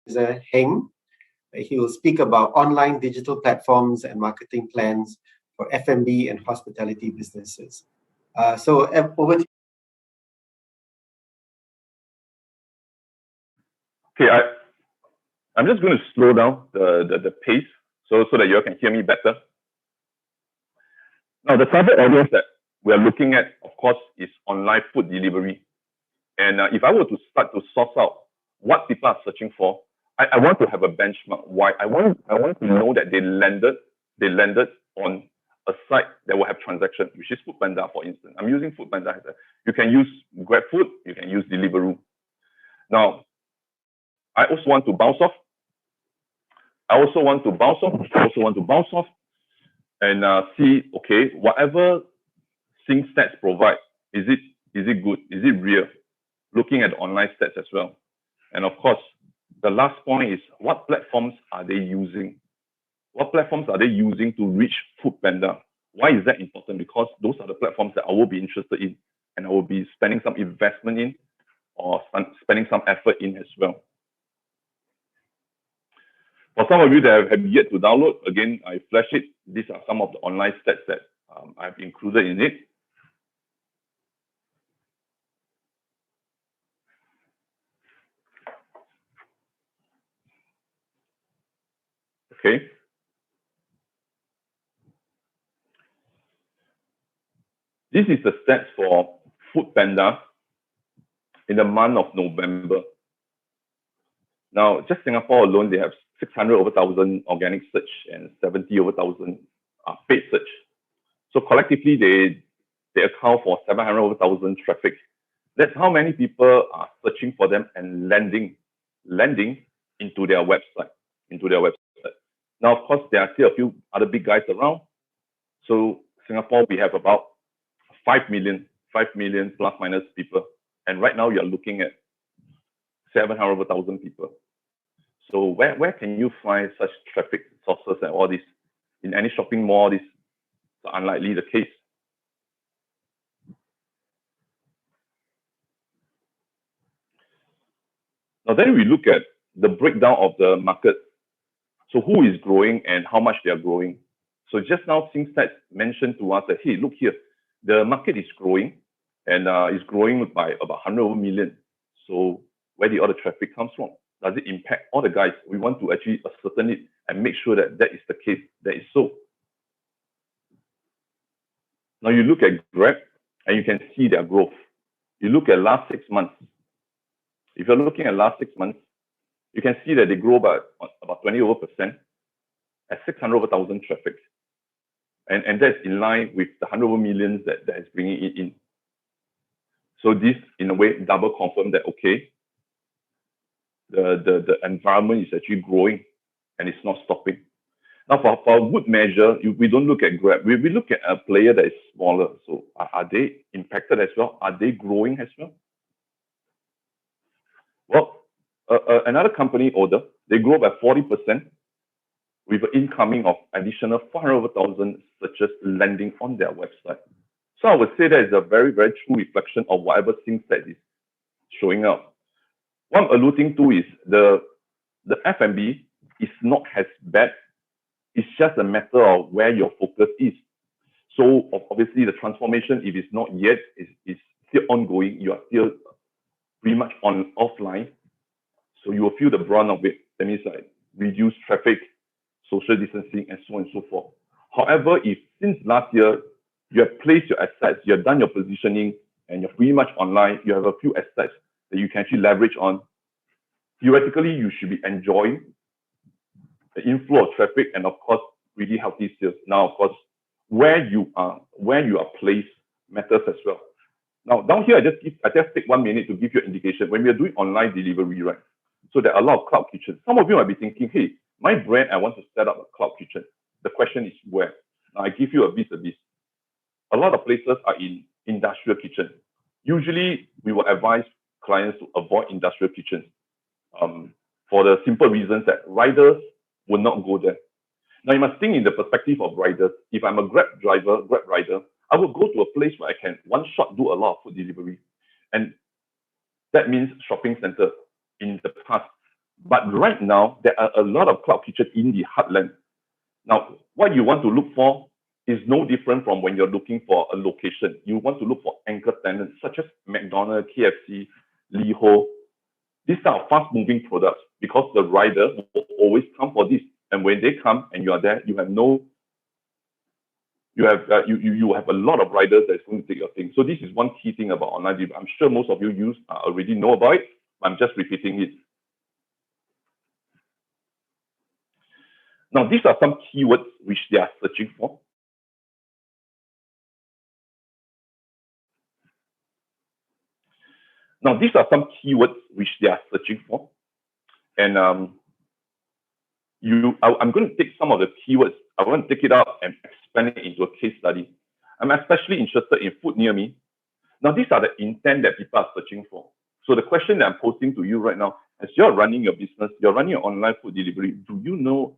Ebenezer Heng. He will speak about online digital platforms and marketing plans for F&B and hospitality businesses. Over to you. Okay, I'm just going to slow down the pace so that you all can hear me better. Now, the target audience that we are looking at, of course, is online food delivery. And if I were to start to source out what people are searching for, I want to have a benchmark. Why? I want to know that they landed on a site that will have transaction, which is Food Panda, for instance. I'm using Food Panda. You can use GrabFood, you can use Deliveroo. Now, I also want to bounce off and see, okay, whatever SingStats provide, is it good? Is it real? Looking at online stats as well. And of course, the last point is, what platforms are they using? What platforms are they using to reach Food Panda? Why is that important? Because those are the platforms that I will be interested in, and I will be spending some investment in, or spending some effort in as well. For some of you that have yet to download, again, I flash it. These are some of the online stats that I've included in it. Okay. This is the stats for Food Panda in the month of November. Now, just Singapore alone, they have 600 over 1,000 organic search and 70 over 1,000 paid search. So collectively, they account for 700 over 1,000 traffic. That's how many people are searching for them and landing into their website. Now, of course, there are still a few other big guys around. So Singapore, we have about 5 million plus minus people. And right now you're looking at 700 over 1,000 people. So where can you find such traffic sources and all this? In any shopping mall, this is unlikely the case. Now then we look at the breakdown of the market. So who is growing and how much they are growing. So just now SingStats mentioned to us that, hey, look here, the market is growing and is growing by about 100 million. So where did all the traffic comes from? Does it impact all the guys? We want to actually ascertain it and make sure that that is the case, that is so. Now you look at Grab and you can see their growth. You look at last 6 months. If you're looking at last 6 months, you can see that they grow by about 20% at 600 over 1,000 traffic. And that's in line with the 100 over millions that is bringing it in. So this, in a way, double confirm that, okay, the environment is actually growing and it's not stopping. Now, for a good measure, we don't look at Grab. We look at a player that is smaller. So are they impacted as well? Are they growing as well? Well, another company, Oddle, they grow by 40% with an incoming of additional 400,000 searches landing on their website. So I would say that is a very, very true reflection of whatever SingStats is showing up. What I'm alluding to is the F&B is not as bad. It's just a matter of where your focus is. So obviously the transformation, if it's not yet, is still ongoing. You are still pretty much offline. So you will feel the brunt of it. That means like reduced traffic, social distancing, and so on and so forth. However, if since last year, you have placed your assets, you have done your positioning, and you're pretty much online, you have a few assets that you can actually leverage on, theoretically, you should be enjoying the inflow of traffic and, of course, really healthy sales. Now, of course, where you are placed matters as well. Now, down here, I just take 1 minute to give you an indication. When we are doing online delivery, right? So there are a lot of cloud kitchens. Some of you might be thinking, hey, my brand, I want to set up a cloud kitchen. The question is where? Now, I give you a vis-a-vis. A lot of places are in industrial kitchen. Usually, we will advise clients to avoid industrial kitchens for the simple reasons that riders will not go there. Now, you must think in the perspective of riders. If I'm a Grab rider, I will go to a place where I can one-shot do a lot of food delivery. And that means shopping center in the past. But right now, there are a lot of cloud kitchen in the heartland. Now, what you want to look for is no different from when you're looking for a location. You want to look for anchor tenants such as McDonald's, KFC, LiHo. These are fast-moving products because the rider will always come for this. And when they come and you are there, you have you have a lot of riders that's going to take your thing. So this is one key thing about online delivery. I'm sure most of you already know about it, but I'm just repeating it. Now, these are some keywords which they are searching for. Now, these are some keywords which they are searching for. And I'm going to take some of the keywords. I want to take it out and expand it into a case study. I'm especially interested in food near me. Now, these are the intent that people are searching for. So the question that I'm posing to you right now, as you're running your business, you're running your online food delivery, do you know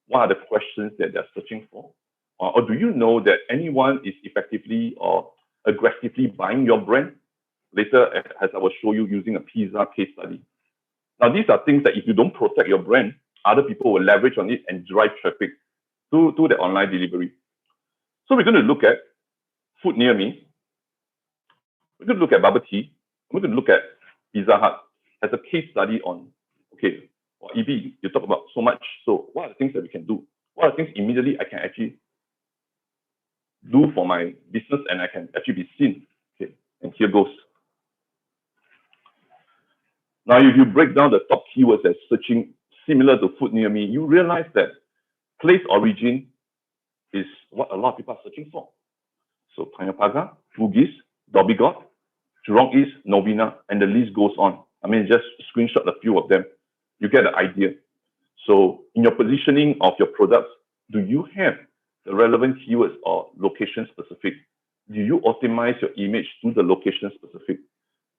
what are the questions that they're searching for? Or do you know that anyone is effectively or aggressively buying your brand? Later, as I will show you using a pizza case study. Now, these are things that if you don't protect your brand, other people will leverage on it and drive traffic to the online delivery. So we're going to look at food near me. We're going to look at bubble tea. We're going to look at Pizza Hut as a case study on, okay, well, EB, you talk about so much. So what are the things that we can do? What are the things immediately I can actually do for my business and I can actually be seen? Okay, and here goes. Now, if you break down the top keywords that's searching similar to food near me, you realize that place origin is what a lot of people are searching for. So Tanjong Pagar, Bugis, Dhoby Ghaut, Jurong East, Novena, and the list goes on. I mean, just screenshot a few of them. You get the idea. So in your positioning of your products, do you have the relevant keywords or location specific? Do you optimize your image to the location specific?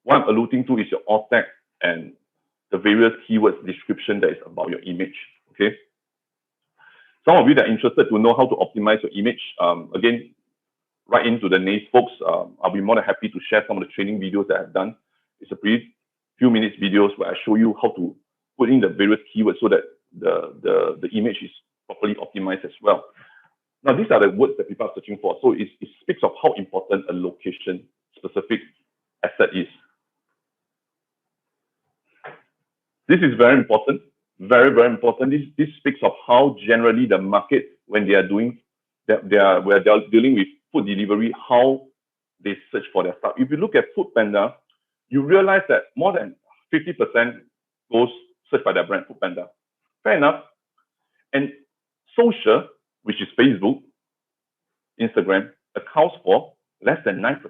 What I'm alluding to is your alt tag and the various keywords description that is about your image, okay? Some of you that are interested to know how to optimize your image, again, write into the NACE folks. I'll be more than happy to share some of the training videos that I've done. It's a pretty few minutes videos where I show you how to put in the various keywords so that the image is properly optimized as well. Now, these are the words that people are searching for. So it speaks of how important a location specific asset is. This is very important, very, very important. This speaks of how generally the market, when they are doing, where they are dealing with food delivery, how they search for their stuff. If you look at Food Panda, you realize that more than 50% goes search by their brand, Food Panda. Fair enough. And social, which is Facebook, Instagram, accounts for less than 9%.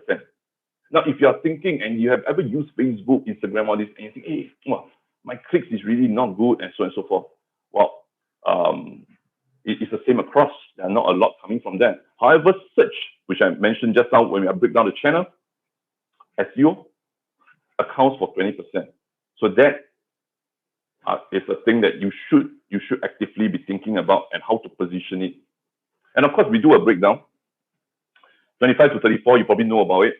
Now, if you are thinking and you have ever used Facebook, Instagram, all this, and you think, hey, well, my clicks is really not good, and so on and so forth. Well, it's the same across. There are not a lot coming from them. However, search, which I mentioned just now when we break down the channel, SEO accounts for 20%. So that is a thing that you should actively be thinking about and how to position it. And of course, we do a breakdown. 25 to 34, you probably know about it.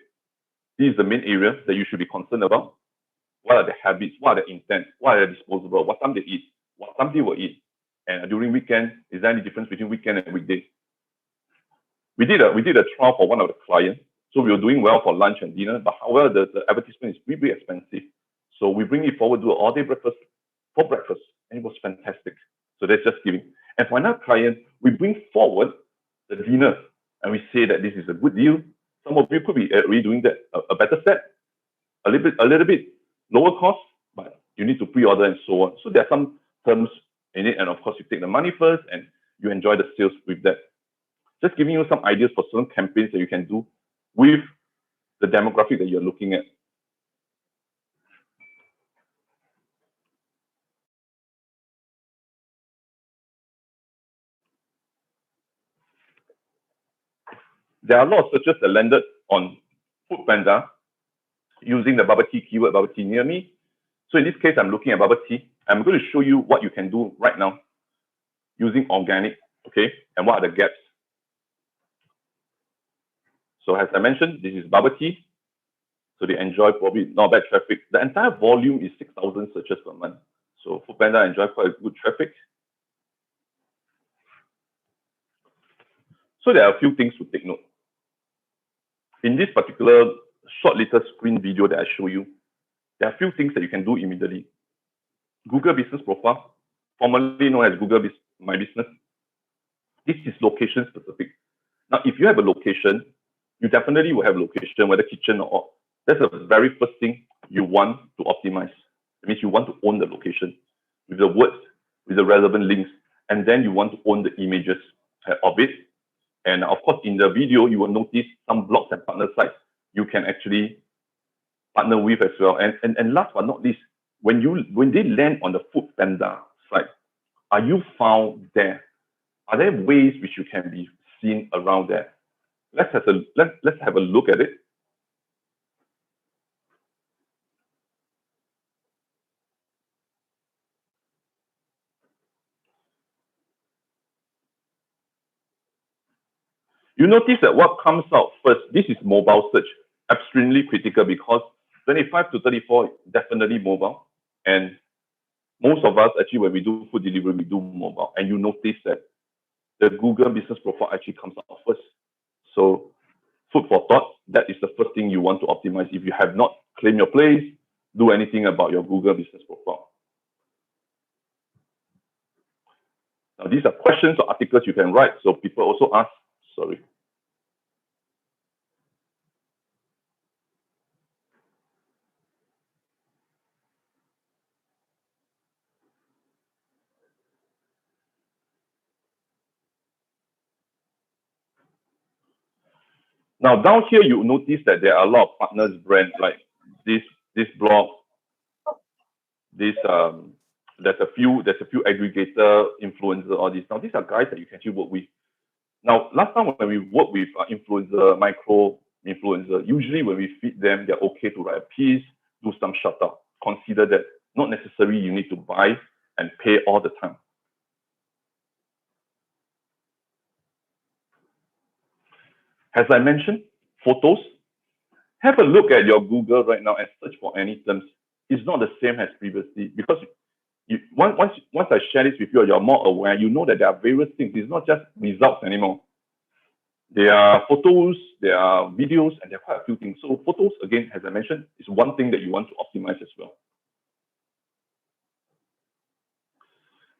These are the main areas that you should be concerned about. What are the habits? What are the intent? What are the disposable? What time they eat? What time they will eat? And during weekend, is there any difference between weekend and weekdays? We did a trial for one of the clients. So we were doing well for lunch and dinner, but however, the advertisement is really expensive. So we bring it forward, do an all-day breakfast for breakfast, and it was fantastic. So that's just giving. And for another client, we bring forward the dinner, and we say that this is a good deal. Some of you could be already doing that, a better set, a little bit lower cost, but you need to pre-order and so on. So there are some terms in it, and of course, you take the money first, and you enjoy the sales with that. Just giving you some ideas for certain campaigns that you can do with the demographic that you're looking at. There are a lot of searches that landed on Food Panda using the bubble tea keyword, bubble tea near me. So in this case, I'm looking at bubble tea. I'm going to show you what you can do right now using organic, okay? And what are the gaps? So as I mentioned, this is bubble tea. So they enjoy probably not bad traffic. The entire volume is 6,000 searches per month. So Food Panda enjoy quite good traffic. So there are a few things to take note. In this particular short little screen video that I show you, there are a few things that you can do immediately. Google Business Profile, formerly known as Google My Business. This is location specific. Now, if you have a location, you definitely will have location, whether kitchen or that's the very first thing you want to optimize. It means you want to own the location with the words, with the relevant links, and then you want to own the images of it. And of course, in the video, you will notice some blogs and partner sites you can actually partner with as well. And last but not least, when they land on the Food Panda site, are you found there? Are there ways which you can be seen around there? Let's have a look at it. You notice that what comes out first, this is mobile search, extremely critical because 25 to 34 definitely mobile. And most of us actually, when we do food delivery, we do mobile. And you notice that the Google Business Profile actually comes out first. So food for thought, that is the first thing you want to optimize. If you have not claimed your place, do anything about your Google Business Profile. Now, these are questions or articles you can write. So people also ask, sorry. Now down here, you notice that there are a lot of partners brands like this blog, there's a few aggregator influencer, all these. Now these are guys that you can actually work with. Now last time when we work with influencer, micro influencer, usually when we feed them, they're okay to write a piece, do some shout out. Consider that not necessarily you need to buy and pay all the time. As I mentioned, photos. Have a look at your Google right now and search for any terms. It's not the same as previously because once I share this with you, you're more aware. You know that there are various things. It's not just results anymore. There are photos, there are videos, and there are quite a few things. So photos, again, as I mentioned, is one thing that you want to optimize as well.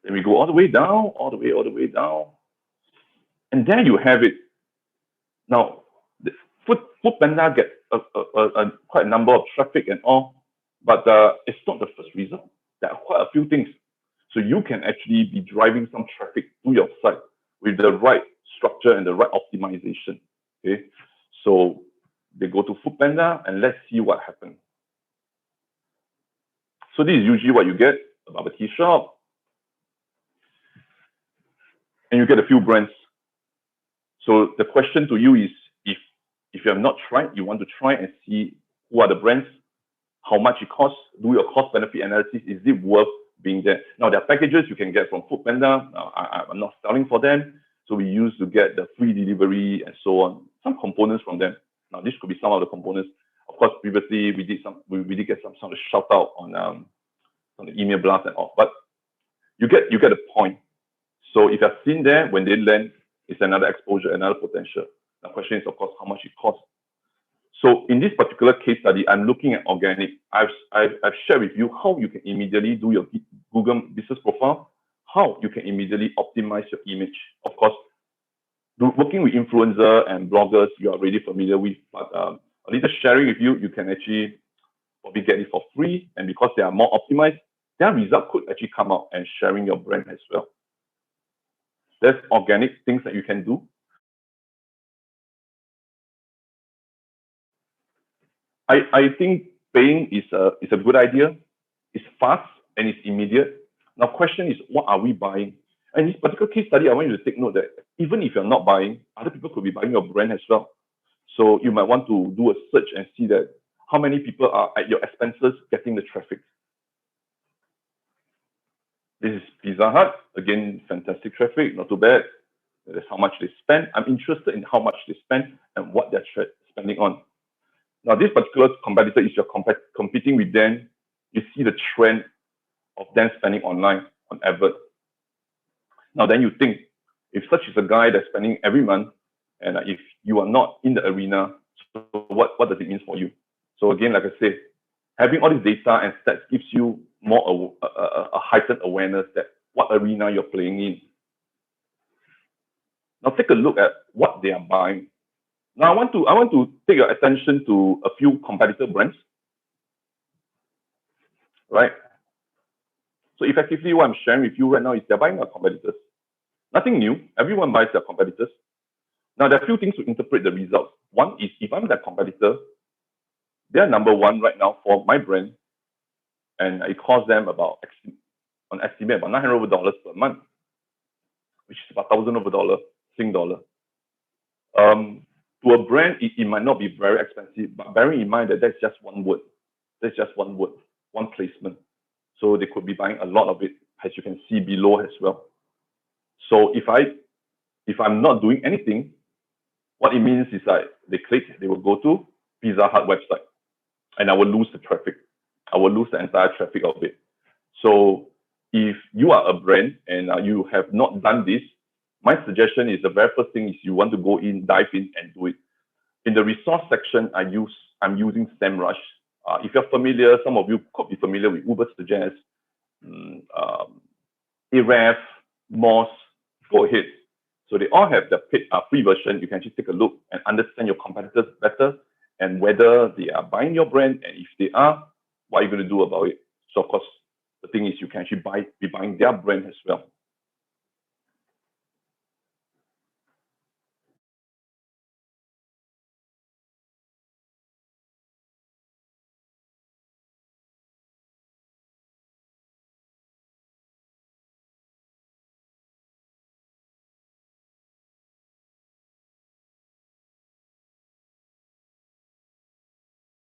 Then we go all the way down, all the way down. And there you have it. Now, the Food Panda gets quite a number of traffic and all, but it's not the first reason. There are quite a few things. So you can actually be driving some traffic to your site with the right structure and the right optimization. Okay, so they go to Food Panda and let's see what happens. So this is usually what you get: a bubble tea shop, and you get a few brands. So the question to you is, if you have not tried, you want to try and see who are the brands, how much it costs, do your cost benefit analysis, is it worth being there? Now there are packages you can get from Food Panda. I'm not selling for them, so we used to get the free delivery and so on, some components from them. Now this could be some of the components. Of course, previously we did get some sort of shout out on the email blast and all, but you get the point. So if you're seen there, when they land, it's another exposure, another potential. The question is, of course, how much it costs. So in this particular case study, I'm looking at organic. I've shared with you how you can immediately do your Google Business Profile, how you can immediately optimize your image. Of course, working with influencers and bloggers, you are already familiar with, but a little sharing with you, you can actually probably get it for free. And because they are more optimized, their result could actually come out and sharing your brand as well. There's organic things that you can do. I think paying is a good idea. It's fast and it's immediate. Now, question is, what are we buying? And in this particular case study, I want you to take note that even if you're not buying, other people could be buying your brand as well. So you might want to do a search and see that how many people are at your expenses getting the traffic. This is Pizza Hut. Again, fantastic traffic, not too bad. That's how much they spend. I'm interested in how much they spend and what they're spending on. Now, this particular competitor is you're competing with them. You see the trend of them spending online on advert. Now then you think, if such is a guy that's spending every month, and if you are not in the arena, so what does it mean for you? So again, like I said, having all this data and stats gives you more a heightened awareness that what arena you're playing in. Now take a look at what they are buying. Now I want to take your attention to a few competitor brands, right? So effectively, what I'm sharing with you right now is they're buying our competitors. Nothing new. Everyone buys their competitors. Now there are a few things to interpret the results. One is if I'm their competitor, they're number one right now for my brand, and it costs them about on estimate about $900 per month, which is about $1,000 Sing dollar. To a brand, it might not be very expensive, but bearing in mind that that's just one word. That's just one word, one placement. So they could be buying a lot of it, as you can see below as well. So if I'm not doing anything, what it means is that they click, they will go to Pizza Hut website, and I will lose the traffic. I will lose the entire traffic of it. So if you are a brand and you have not done this, my suggestion is the very first thing is you want to go in, dive in, and do it. In the resource section, I'm using SEMrush. If you're familiar, some of you could be familiar with Uber Suggest, Ahrefs, Moz. Go ahead. So they all have the free version. You can actually take a look and understand your competitors better and whether they are buying your brand, and if they are, what are you going to do about it? So of course, the thing is you can actually be buying their brand as well.